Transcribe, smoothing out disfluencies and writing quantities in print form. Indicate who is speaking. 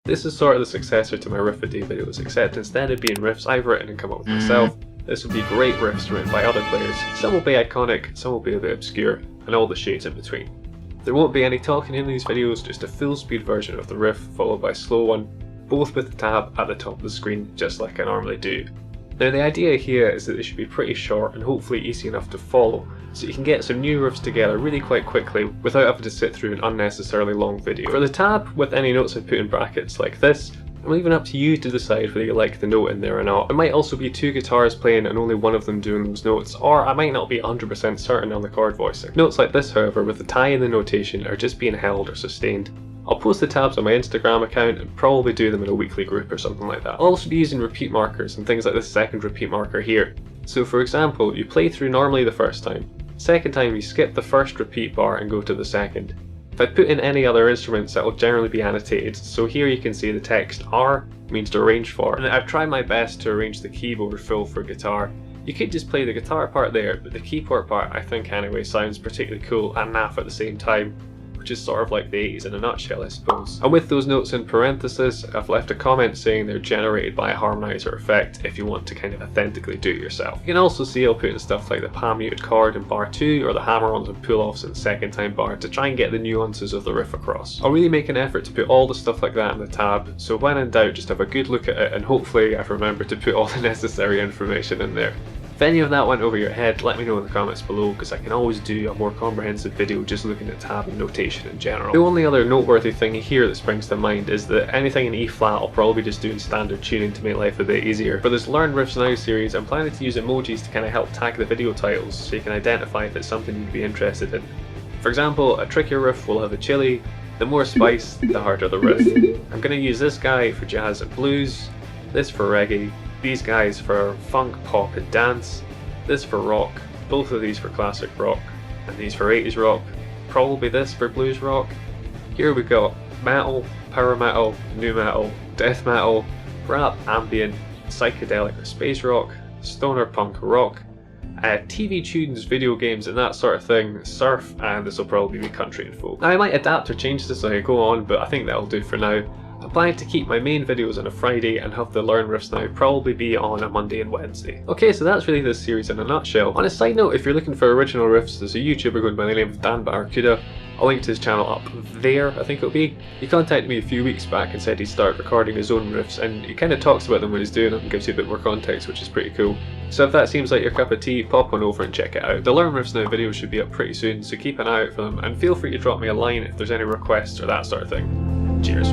Speaker 1: This is sort of the successor to my riff a day videos, except instead of being riffs I've written and come up with myself, this will be great riffs written by other players. Some will be iconic, some will be a bit obscure, and all the shades in between. There won't be any talking in these videos, just a full speed version of the riff followed by a slow one, both with the tab at the top of the screen, just like I normally do. Now the idea here is that they should be pretty short and hopefully easy enough to follow, so you can get some new riffs together really quite quickly without having to sit through an unnecessarily long video. For the tab, with any notes I put in brackets like this, I'm leaving up to you to decide whether you like the note in there or not. It might also be two guitars playing and only one of them doing those notes, or I might not be 100% certain on the chord voicing. Notes like this, however, with the tie in the notation are just being held or sustained. I'll post the tabs on my Instagram account and probably do them in a weekly group or something like that. I'll also be using repeat markers and things like this second repeat marker here. So for example, you play through normally the first time. Second time you skip the first repeat bar and go to the second. If I put in any other instruments, that will generally be annotated, so here you can see the text R means to arrange for, and I've tried my best to arrange the keyboard full for guitar. You could just play the guitar part there, but the keyboard part, I think anyway, sounds particularly cool and naff at the same time, which is sort of like the 80s in a nutshell, I suppose. And with those notes in parenthesis, I've left a comment saying they're generated by a harmonizer effect if you want to kind of authentically do it yourself. You can also see I'll put in stuff like the palm muted chord in bar 2 or the hammer-ons and pull-offs in the second time bar to try and get the nuances of the riff across. I'll really make an effort to put all the stuff like that in the tab, so when in doubt just have a good look at it and hopefully I've remembered to put all the necessary information in there. If any of that went over your head, let me know in the comments below, because I can always do a more comprehensive video just looking at tab and notation in general. The only other noteworthy thing here that springs to mind is that anything in E flat I'll probably just do in standard tuning to make life a bit easier. For this Learn Riffs Now series, I'm planning to use emojis to kind of help tag the video titles so you can identify if it's something you'd be interested in. For example, a trickier riff will have a chili, the more spice, the harder the riff. I'm going to use this guy for jazz and blues, this for reggae, these guys for funk, pop and dance, this for rock, both of these for classic rock, and these for 80s rock, probably this for blues rock. Here we got metal, power metal, nu metal, death metal, rap, ambient, psychedelic or space rock, stoner punk rock, TV tunes, video games and that sort of thing, surf, and this will probably be country and folk. Now I might adapt or change this as I go on, but I think that'll do for now. I'm planning to keep my main videos on a Friday and have the Learn Riffs Now probably be on a Monday and Wednesday. Okay, so that's really this series in a nutshell. On a side note, if you're looking for original riffs, there's a YouTuber going by the name of Dan Barracuda. I'll link to his channel up there, I think it'll be. He contacted me a few weeks back and said he'd start recording his own riffs, and he kind of talks about them when he's doing them and gives you a bit more context, which is pretty cool. So if that seems like your cup of tea, pop on over and check it out. The Learn Riffs Now videos should be up pretty soon, so keep an eye out for them, and feel free to drop me a line if there's any requests or that sort of thing. Cheers.